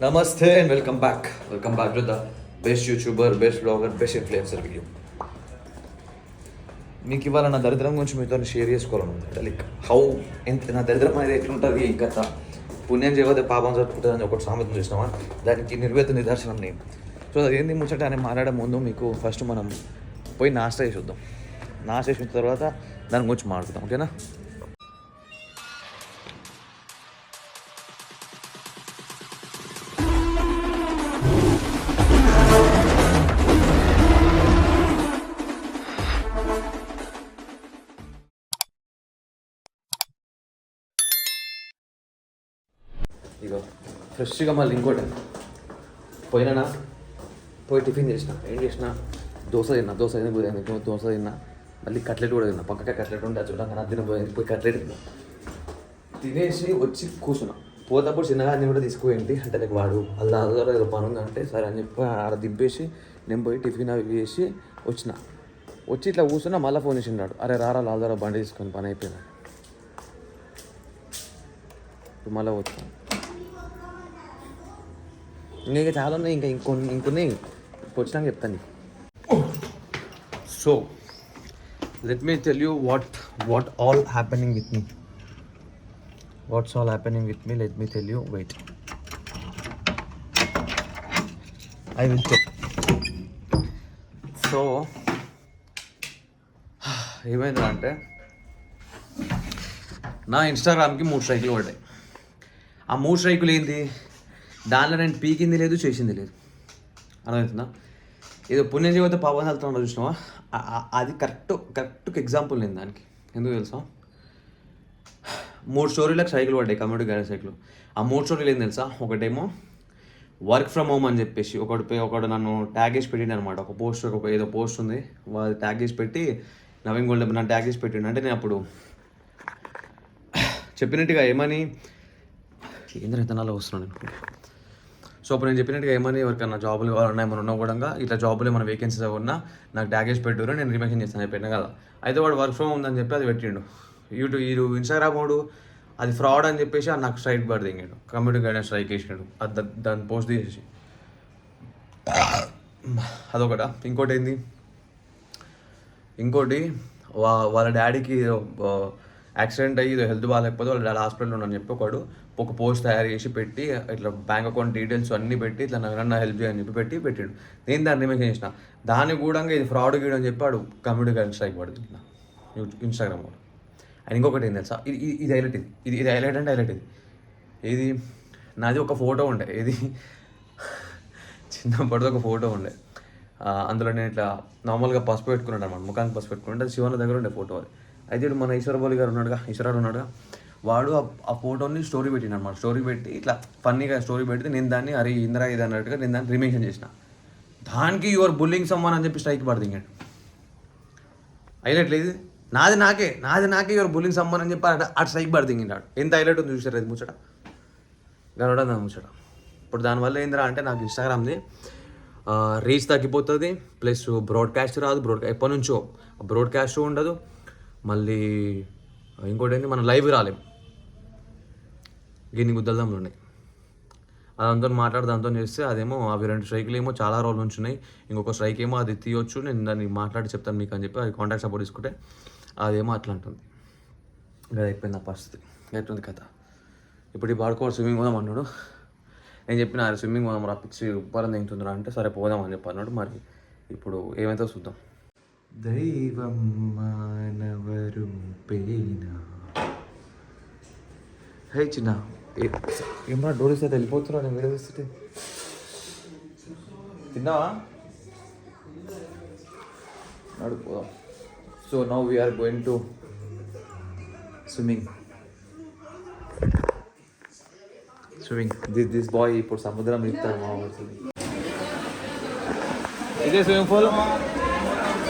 Namaste and welcome back. Welcome back to the best YouTuber, best blogger, best influencer video. మీకు ఇవాళ నా దరిద్రం గురించి మీతో షేర్ చేసుకోవాలని ఉంది. లైక్ హౌ ఎంత నా దరిద్రం అనేది ఎట్లుంటుంది ఈ కథ. పుణ్యం చేయవద్దే పాపం జరుపుకుంటుంది అని ఒకటి సామెత చూసినామా, దానికి నిదర్శనం నేను. సో అది ఏంది ముచ్చట అని మాట్లాడే ముందు మీకు ఫస్ట్ మనం పోయి నాస్టా చేసి వద్దాం. నాస్టా చేసిన తర్వాత దాని గురించి మాట్లాడుతాం, ఓకేనా? ఇగో ఫ్రెష్గా మళ్ళీ ఇంకోటి పోయి టిఫిన్ చేసిన. ఏం చేసిన, దోశ తిన్నా దోశ తిన్నా, మళ్ళీ కట్లెట్ కూడా తిన్నా. పక్కకే కట్లెట్ ఉంటే చూడండి, నా పోయి కట్లెట్ తిన్నా. తినేసి వచ్చి కూర్చున్నా. పోతప్పుడు చిన్నగా అన్నీ కూడా తీసుకుపోయింది. అంటే నాకు వాడు అల్లా ఏదో పని ఉందంటే సరే అని చెప్పి ఆడ దింపేసి నేను పోయి టిఫిన్ అవి వేసి వచ్చి ఇట్లా కూర్చున్నా. మళ్ళీ ఫోన్ చేసిండాడు, అరే రారా లాల్దారా బండి తీసుకొని పని అయిపోయినా. ఇప్పుడు మళ్ళీ వచ్చాను. ఇంకా చాలా ఉన్నాయి, ఇంకొన్ని వచ్చినాక చెప్తాను నీకు. So let me tell you what all happening with me. What's all happening with me, let me tell you. Wait, I will tell. So ఏమైందా అంటే, నా ఇన్స్టాగ్రామ్కి 3 స్ట్రైకులు పడ్డాయి. ఆ 3 స్ట్రైకులు ఏంటి, దానిలో నేను పీకింది లేదు, చేసింది లేదు. అర్థమవుతుందా? ఏదో పుణ్యం చేయవద్ద పాపం వెళ్తున్నా చూసినావా, అది కరెక్ట్ ఎగ్జాంపుల్ నేను దానికి. ఎందుకు తెలుసా, 3 స్టోరీలకు సైకిల్ పడ్డాయి, కమ్యూనిటీ గైడెన్స్ సైకిల్. ఆ 3 స్టోరీలు ఏం తెలుసా, ఒకటేమో వర్క్ ఫ్రమ్ హోమ్ అని చెప్పేసి ఒకడు నన్ను ట్యాగ్ చేసి పెట్టిండు అనమాట. ఒక పోస్ట్ ఏదో పోస్ట్ ఉంది, వాళ్ళు ట్యాగ్ చేసి పెట్టి నవీన్ గోల్డ్ నన్ను ట్యాగ్ చేసి పెట్టిండు. అంటే నేను అప్పుడు చెప్పినట్టుగా ఏమని, ఏంద్ర ఇతనాలు వస్తున్నాను నేను. సో అప్పుడు నేను చెప్పినట్టుగా ఏమని, ఎవరికన్నా జాబులు కావాలన్నా ఏమైనా ఉన్నా కూడా ఇట్లా జాబులు ఏమైనా వేకెన్సీస్ ఉన్నా నాకు ట్యాగ్ చేసి పెట్టారు, నేను రిమెన్షన్ చేస్తాను చెప్పిన కదా. అయితే వాడు వర్క్ ఫ్రమ్ ఉందని చెప్పి అది పెట్టిండు. ఇన్స్టాగ్రామ్ వాడు అది ఫ్రాడ్ అని చెప్పేసి నాకు స్ట్రైక్ పడి దిగాడు, కమ్యూనిటీ గైడెన్స్ స్ట్రైక్ వేసినాడు. అది దాన్ని పోస్ట్ తీసేసి. అదొకట. ఇంకోటి వాళ్ళ డాడీకి యాక్సిడెంట్ అయ్యి హెల్త్ బాగాలేకపోతే వాళ్ళ డాడీ హాస్పిటల్లో ఉండని చెప్పి ఒక పోస్ట్ తయారు చేసి పెట్టి ఇట్లా బ్యాంక్ అకౌంట్ డీటెయిల్స్ అన్నీ పెట్టి ఇట్లా నన్ను హెల్ప్ చేయని చెప్పి పెట్టిండు. నేను దాన్ని రిమెన్షన్ చేసిన. దాన్ని కూడా ఇది ఫ్రాడ్ గీయడం అని చెప్పి వాడు కమ్యూనిటీ గైడెన్స్ స్ట్రైక్ పడుతుంది ఇన్స్టాగ్రామ్ వాడు. అండ్ ఇంకొకటి ఏం తెలుసా, ఇది హైలైట్, ఇది హైలైట్ అంటే హైలైట్. ఇది నాది ఒక ఫోటో ఉండే, ఇది చిన్నప్పటిది ఒక ఫోటో ఉండే. అందులో నేను ఇట్లా నార్మల్గా పసుపు పెట్టుకున్నాడు అనమాట, ముఖానికి పసుపు పెట్టుకుంటే అది శివన్న దగ్గర ఉండే ఫోటో అది. అయితే మన ఈశ్వరబోలి గారు ఉన్నాడుగా, వాడు ఆ ఫోటోని స్టోరీ పెట్టిన అనమాట. స్టోరీ పెట్టి ఇట్లా ఫన్నీగా స్టోరీ పెడితే నేను దాన్ని అరే ఇందిరా ఇది అన్నట్టుగా నేను దాన్ని రిమెన్షన్ చేసిన. దానికి యువర్ బుల్లింగ్ సమ్మన్ అని చెప్పి స్ట్రైక్ పడుతుంది. హైలైట్ లేదు, నాది నాకే యువర్ బుల్లింగ్ సమ్మన్ అని చెప్పి అటు స్ట్రైక్ పడుతుంది. ఎంత హైలైట్ ఉంది చూసారు అది ముచ్చట, గనవడం ముచ్చట. ఇప్పుడు దానివల్ల ఏందిరా అంటే, నాకు ఇన్స్టాగ్రామ్ది రీచ్ తగ్గిపోతుంది, ప్లస్ బ్రాడ్కాస్ట్ రాదు. ఎప్పటి నుంచో బ్రాడ్కాస్ట్ ఉండదు. మళ్ళీ ఇంకోటి ఏంటి, మనం లైవ్ రాలేం. గిన్ని గుద్దలదమ్ములు ఉన్నాయి. అదంతా దాంతో చేస్తే అదేమో అవి 2 స్ట్రైకులు ఏమో చాలా రోజుల నుంచి ఉన్నాయి. ఇంకొక స్ట్రైక్ ఏమో అది తీయొచ్చు, నేను దాన్ని మాట్లాడి చెప్తాను మీకు అని చెప్పి అది కాంటాక్ట్ సపోర్ట్ తీసుకుంటే అదేమో అట్లా ఉంటుంది. అది అయిపోయింది ఆ పరిస్థితి. ఎట్లుంది కథ. ఇప్పుడు ఈ పాడుకోవాలి స్విమ్మింగ్ పోదాం అన్నాడు. నేను చెప్పిన స్విమ్మింగ్ పోదాం రా, పిచ్చి ఉప్పారం తెంగుతుందిరా అంటే సరే పోదాం అని చెప్పి అన్నాడు. మరి ఇప్పుడు ఏమైతే చూద్దాం. దైవం మానవరూపేణ. హే చిన్న, ఏమన్నా డోర్ ఇస్తే వెళ్ళిపోతున్నా, నేను వీడియో తీస్తుంటే. తిన్నావా? నడుపుదాం. So now we're going to swimming. This boy ఇప్పుడు సముద్రం ఇస్తాడు మా ఊరికి. ఇదే స్విమ్మింగ్ పూల్.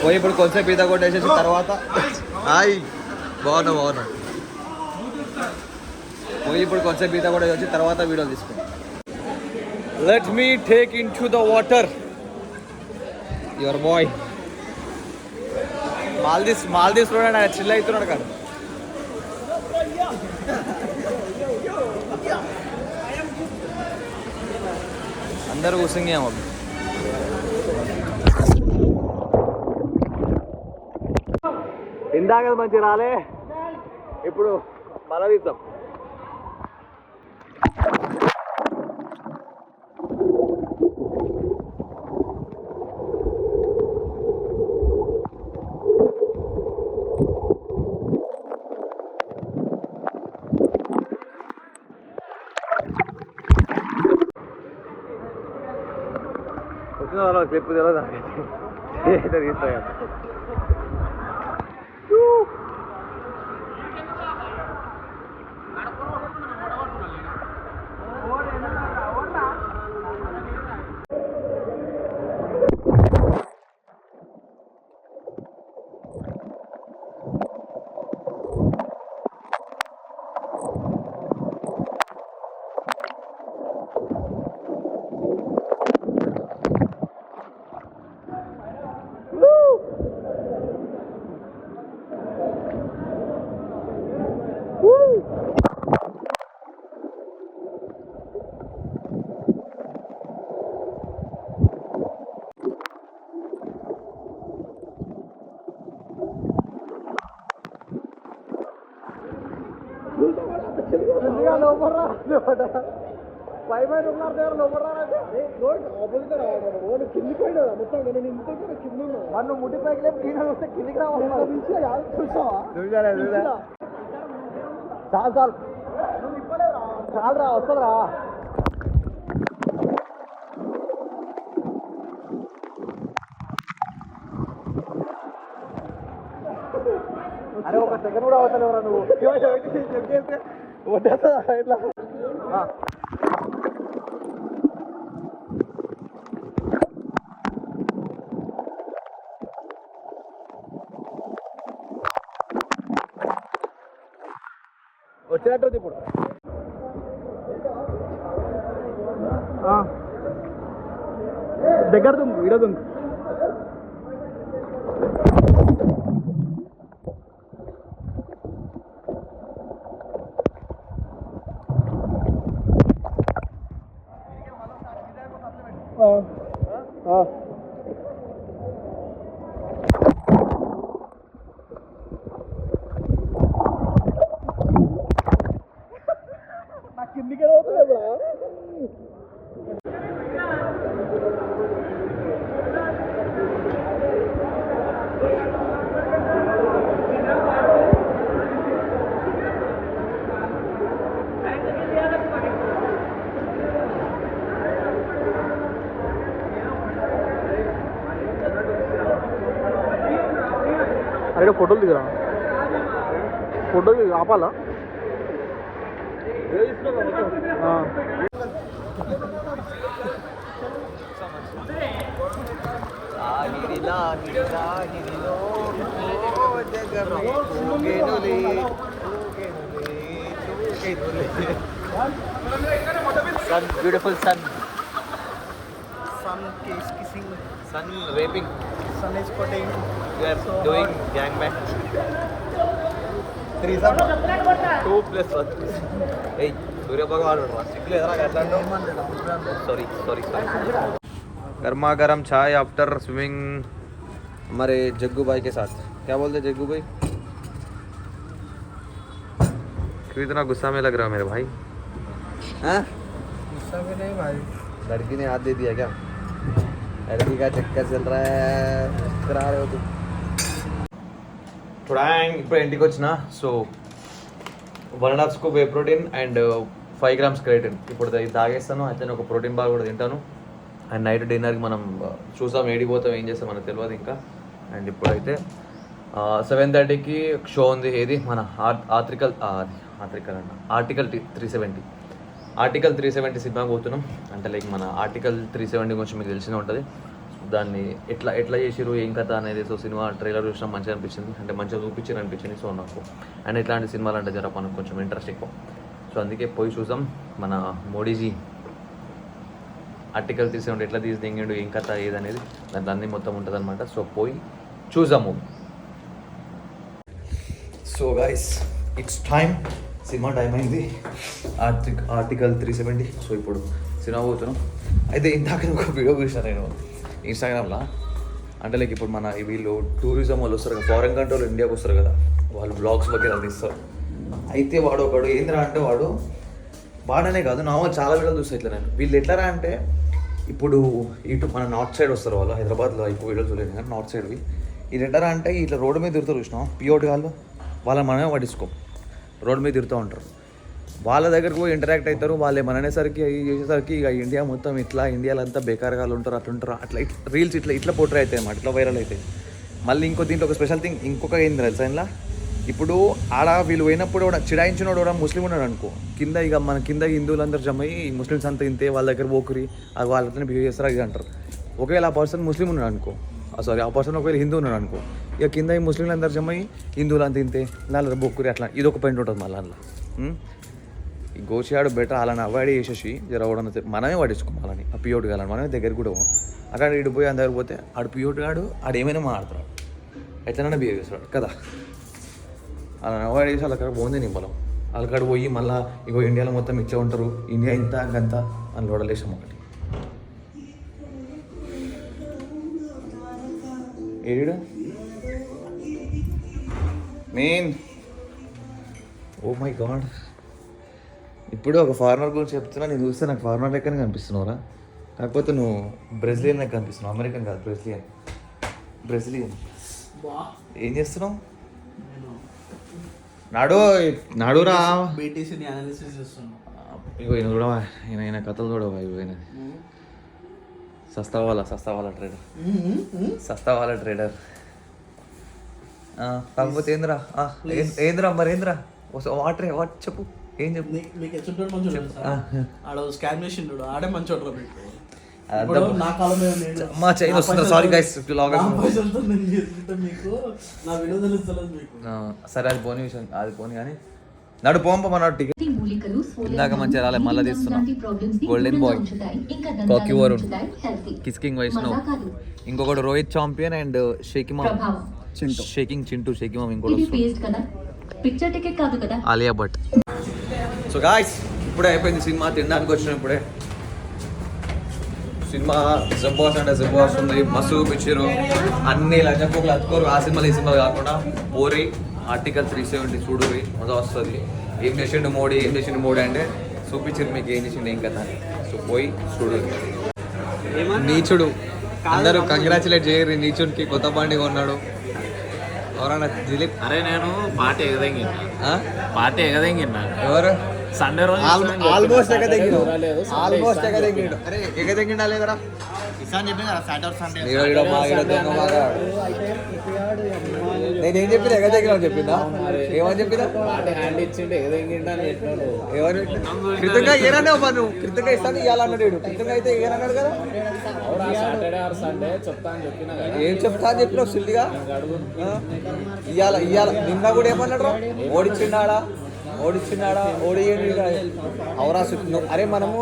పోయి ఇప్పుడు కొంచెం ఈత కొట్టేసేసి తర్వాత బాగున్నా పోయి ఇప్పుడు కొంచెం ఈత కొట్టేసి వచ్చి తర్వాత వీడియో తీసుకుంటాం. Let me take in to the water your boy. Maldives road ఆయన చిల్ అవుతున్నాడు కదా. అందరూ కూర్చుంగేమో. ఇందాక మంచి రాలే, ఇప్పుడు మళ్ళా తీద్దాం. వచ్చిన వాళ్ళు క్లిప్ తెలియదు తీస్తాయి. ముట్టిపైకి లేపు కింద వస్తే కిందికి రావాలి. చాలు చాలు చాలు రా, వస్తుందిరా. అరే ఒక సెకండ్ కూడా అవుతావురా నువ్వు. ఇట్లా వచ్చేటట్టు ఇప్పుడు దగ్గర దుంకు, ఇడ దుంకు. కిందికి అవుతుంది బ్రా. అరే ఫోటోలు దిగరా, ఫోటోలు దిగ ఆపాలా? Sun, beautiful sun. Sun is kissing. Sun raping. Sun is putting. We are doing gangbang. 2 + 1. Hey, Surya Bhagwan. Sorry. गर्मा गर्म चाय आफ्टर स्विमिंग हमारे जग्गू भाई के साथ. क्या बोलते जग्गू भाई? क्यों इतना गुस्सा में लग रहा है मेरे भाई? हाँ गुस्सा में नहीं भाई, लड़की ने हाथ दे दिया क्या? लड़की का चक्कर चल रहा है, करा रहे हो तुम थोड़ा. ఇప్పుడు ఇంటికి వచ్చిన. So 1.5 scoop whey protein and 5 grams creatine ఇప్పుడు ఇది తాగేస్తాను. అయితే ఒక ప్రోటీన్ బార్ కూడా తింటాను. అండ్ నైట్ డిన్నర్కి మనం చూసాం, ఏడిపోతాం, ఏం చేస్తాం మనకు తెలియదు ఇంకా. అండ్ ఇప్పుడైతే 7:30కి షో ఉంది. ఏది మన ఆర్టికల్ 370 ఆర్టికల్ 370 సినిమాకి పోతున్నాం. అంటే లైక్ మన ఆర్టికల్ 370 గురించి మీకు తెలిసిన ఉంటుంది. దాన్ని ఎట్లా చేసిరు, ఏం కథ అనేది. సో సినిమా ట్రైలర్ చూసినా మంచిగా అనిపించింది, అంటే మంచిగా చూపించారు అనిపించింది. సో నాకు అండ్ ఇట్లాంటి సినిమాలు అంటే జర మనకు కొంచెం ఇంట్రెస్ట్ ఎక్కువ. సో అందుకే పోయి చూసాం. మన మోడీజీ ఆర్టికల్ 370 ఎట్లా తీసి దింగిండు, ఏం కథ ఏదనేది దాంట్లో అన్నీ మొత్తం ఉంటుంది అనమాట. సో పోయి చూసాము. So guys it's time, cinema time అయింది. ఆర్టికల్ 370. సో ఇప్పుడు సినిమా పోతున్నాం. అయితే ఇందాక ఒక వీడియో చూసాను నేను ఇన్స్టాగ్రామ్లో. అంటే లైక్ ఇప్పుడు మన వీళ్ళు టూరిజం వాళ్ళు వస్తారు కదా, ఫారెన్ కంట్రీ వాళ్ళు ఇండియాకి వస్తారు కదా, వాళ్ళు బ్లాగ్స్ వగేరా తీస్తారు. అయితే వాడు ఒకడు ఏంద్రా అంటే వాడనే కాదు నార్మల్ చాలా వీడియోలు చూస్తాయి ఇట్లా. నేను వీళ్ళు ఎట్లరా అంటే ఇప్పుడు ఇటు మన నార్త్ సైడ్ వస్తారు వాళ్ళు, హైదరాబాద్లో ఎక్కువ వీడియోలు చూడలేదు కానీ నార్త్ సైడ్వి. ఇది ఎట్లరా అంటే ఇట్లా రోడ్డు మీద తిరుగుతారు చూసినాం పియోటి వాళ్ళు, వాళ్ళని మనమే పట్టించుకోం, రోడ్డు మీద తిరుగుతూ ఉంటారు. వాళ్ళ దగ్గరకు పోయి ఇంటరాక్ట్ అవుతారు. వాళ్ళు ఏమని అనేసరికి చేసేసరికి ఇక ఇండియా మొత్తం ఇట్లా, ఇండియాలో అంతా బేకారుగా ఉంటారు, అట్లుంటారు, అట్లా రీల్స్ ఇట్లా పోట్రే అవుతాయి అన్నమాట, ఇట్లా వైరల్ అవుతాయి. మళ్ళీ దీంట్లో ఒక స్పెషల్ థింగ్ ఇంకొక ఏంది తెలుసా ఇలా, ఇప్పుడు ఆడ వీళ్ళు పోయినప్పుడు కూడా చిడాయించినోడు కూడా ముస్లిం ఉన్నాడు అనుకో, కింద ఇక మన కింద హిందువులందరూ జమ అయ్యి ముస్లిమ్స్ అంతా ఇంతే, వాళ్ళ దగ్గర పోకురి, అది వాళ్ళతో బిహేవ్ చేస్తారు అది అంటారు. ఒకవేళ ఆ పర్సన్ ముస్లిం ఉన్నాడు అనుకో, సారీ ఆ పర్సన్ ఒకవేళ హిందూ ఉన్నాడు అనుకో, ఇక కింద ఈ ముస్లింలు అందరూ జమ అయ్యి హిందువులు అంత ఇంతే, వాళ్ళ బొక్కురి, అట్లా ఇది ఒక పాయింట్ ఉంటుంది మళ్ళీ అందులో. ఈ గోచియాడు బెటర్ అలాని అవాయిడ్ చేసేసి జరగడం మనమే పట్టించుకోం అలాని. ఆ పియోటి కాలని మనమే దగ్గరికి కూడా పోం. అక్కడ ఇటు పోయి అందరికి పోతే ఆడు పియోటి గాడు ఆడు ఏమైనా మాట్లాడతాడు, ఎట్లనైనా బిహేవ్ చేస్తాడు కదా. అలా అవాయిడ్ చేసి వాళ్ళ అక్కడ పోంది నీ పొలం, వాళ్ళకాడ పోయి మళ్ళీ ఇగో ఇండియాలో మొత్తం ఇచ్చే ఉంటారు, ఇండియా ఇంత అంత అని లోడలేసాం ఒకటి. ఏడు మెయిన్ ఓ మై గాడ్. ఇప్పుడు ఒక ఫారినర్ గురించి చెప్తున్నా, నేను చూస్తే నాకు ఫారినర్ లెక్కనే కనిపిస్తున్నావురా, కాకపోతే నువ్వు బ్రెజిలియన్ లెక్క కనిపిస్తున్నావు, అమెరికన్ కాదు బ్రెజిలియన్. ఏం చేస్తున్నావు? నాడురా ఇగో ఈయన చూడవా, ఈయన కథలు చూడవా, ఇవైనా సస్తావాల ట్రేడర్. కాకపోతే ఏంద్రా మరి ఏంద్రా వాట్ చెప్పు, ఏం చెప్పు. మీకు ఎచ్చుంటాడు మంచి ఆడ స్కామ్ చేసిండు, ఆడే మంచి నా కాలం సారీ గైస్ మీకు నా వీడియో తెలుస్తలేదు మీకు. సరే అది పోనీ విషయం, అది పోనీ కానీ నడు పోంపమన్నాడు టికెట్. ఇందాక మంచిగా రాలే, మళ్ళీ తీస్తున్నాం. గోల్డెన్ బాయ్, కాకి వరుణ్, కిస్కింగ్ వైష్ణవ్, ఇంకొకటి Rohit champion and shaking Chintu ఇంకోటి ఆలియా భట్. సో గాయ్స్ ఇప్పుడే అయిపోయింది సినిమా, తినడానికి వచ్చినాం ఇప్పుడే. సినిమా జబ్బాస్ అంటే జబ్బాస్ ఉంది, మస్తు చూపించారు, అన్ని లంచపోకులు అతుకోరు. ఆ సినిమాలు ఈ సినిమా కాకుండా పోరి ఆర్టికల్ 370 చూడురి, మజా వస్తుంది. ఏం చేసిండు మోడీ అంటే చూపించారు మీకు ఏం చేసిండు ఏం కదా. సో పోయి చూడు. నీచుడు అందరూ కంగ్రాచులేట్ చేయరు నీచుడికి, కొత్త బండి కొన్నాడు. ఎవరన్నా దిలీప్? అరే నేను పార్టీ ఎగదెంగినా ఎవరు? సండే రోజు ఆల్మోస్ట్ ఎగదెంగిడు. అరే ఎగదెంగిడా లేదరా? నేనేం చెప్పిన ఎగదెంగినా చెప్పిందా? ఏమని చెప్పినా? ఎవరు కృతంగా ఏనన్నావు? నువ్వు కృతంగా ఇస్తాను ఇవ్వాలన్నాడు. కృతంగా అయితే ఏనన్నాడు కదా. ఏం చెప్తా అని చెప్పినావు సిల్లిగా? ఇయ్యాల నిన్న కూడా ఏమన్నాడు? ఓడిచ్చిన్నాడా ఓడి అవరా చుట్టూ. అరే మనము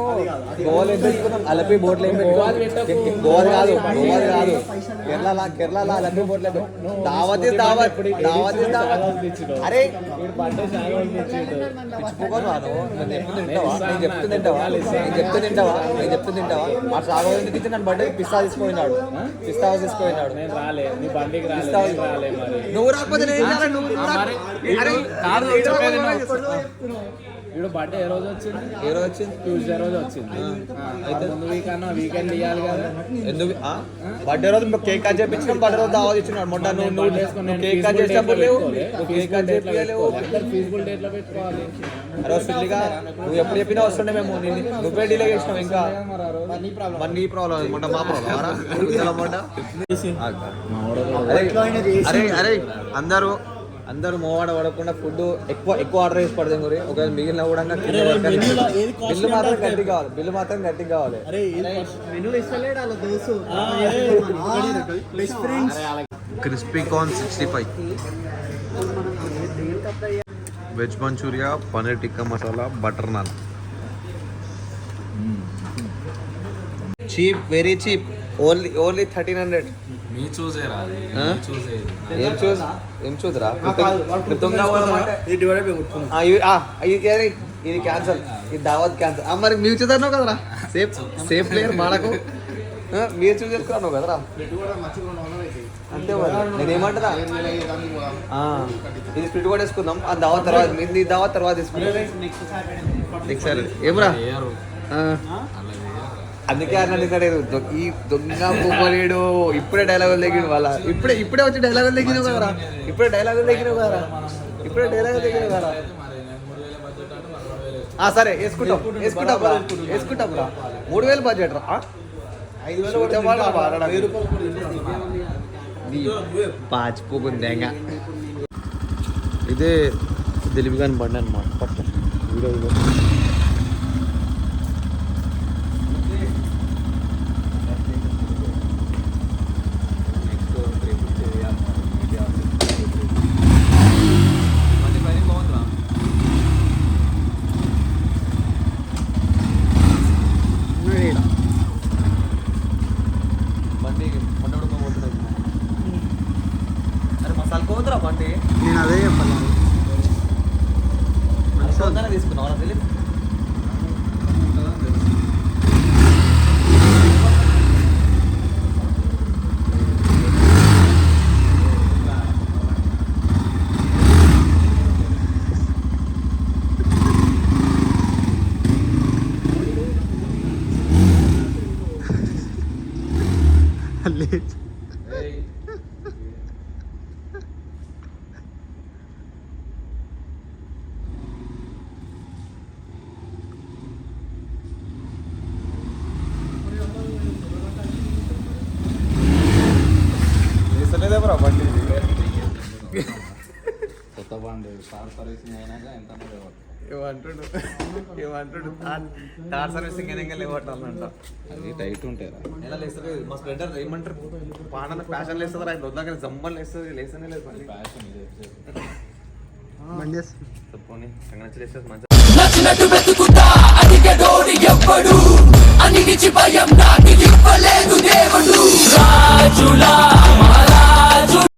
గోవాలు ఏం పెట్టుకున్నాం, అలపి బోట్లు ఏం పెట్టుకోవాలి. గోవాలు కాదు కేరళ అలపి బోట్లు దావత్. అరే చెప్తుంటావా ఆ సాగో ఎందుకు ఇచ్చి నన్ను బర్త్డే పిస్తా తీసుకుపోయినాడు. నువ్వు రాకపోతే ఇప్పుడు బర్త్డే ఏ రోజు వచ్చింది? ట్యూస్డే రోజు వచ్చింది. అయితే ముందు వీకెండ్ ఇవ్వాలి కదా. ఎందుకు బర్త్డే రోజు కేక్ కట్ చేయించినాం, బర్త్డే రోజు దావా ఇచ్చినాడు. మొన్న నువ్వు కేక్ కట్ చేసినప్పుడు ఫీజిబుల్ డేట్ లో పెట్టుకోవాలి. అరే వస్తుందిగా, నువ్వు ఎప్పుడు చెప్పినా వస్తుండే. మేము నువ్వే డిలే చేసినావు. ఇంకా నీ ప్రాబ్లం మొన్న మా ప్రాబ్లం. అరే అందరూ మోవాడ పడకుండా ఫుడ్ ఎక్కువ ఆర్డర్ చేసి పడదాం గురి. ఒకవేళ మిగిలిన కూడా బిల్లు మాత్రం గట్టి కావాలి. Crispy corn 65, veg manchuria, paneer tikka masala, butter naan. Cheap, very cheap. Only 1300. ఏం చూద్రా? ఇది క్యాన్సల్, ఇది దావత్ క్యాన్సల్. మరి మీరు చూద్దాను కదరా, సేఫ్ ప్లేయర్ మాడకు. మీరు చూసి చేసుకున్నాను కదరా, అంతే మరి. నేను ఏమంటారా, ఇది స్ప్లిట్ కూడా వేసుకుందాం. ఆ దావత్ తర్వాత మీ దావత్ తర్వాత తీసుకుందాం. నెక్స్ట్ సాటర్డే ఏమరా. అందుకే అన్నది ఈ దొంగ పొమ్మలేడు. ఇప్పుడే డైలాగులు తగ్గిడు వాళ్ళ. ఇప్పుడే వచ్చి డైలాగులు తగ్గినావు కదరా. ఇప్పుడే డైలాగులు తగ్గినావు కదరా. సరే వేసుకుంటాం 3000 బడ్జెట్ రా. 5,000 పాచిపోకుందేగా. ఇదే దిలీప్ గాని బండి అనమాట. పట్టు వీడియో బండి. నేను అదే చెప్పాలి. తీసుకున్నావు దిలీప్. కొత్త బండి కార్ సర్వీసింగ్ అయినాక ఎంత ఏమంటాడు కార్ సర్వీసింగ్ అయినా లేవట్టాలంట. అది టైట్ ఉంటాయి. ఎలా లేస్తుంది మా స్ప్లెండర్ ఏమంటారు, పాన ఫ్యాషన్ లేస్తుంది. ఆయన వద్దాక జమ్మని లేస్తుంది. లేస్తనే లేదు ఫ్యాషన్ ఇది. చెప్పని లేస్తుంది మంచి. నచ్చినట్టు వెతుకుతా అడిగడోడి ఎవ్వడు అన్నిటిచి భయం నాకు ఇవ్వలేదు దేవుడు రాజులా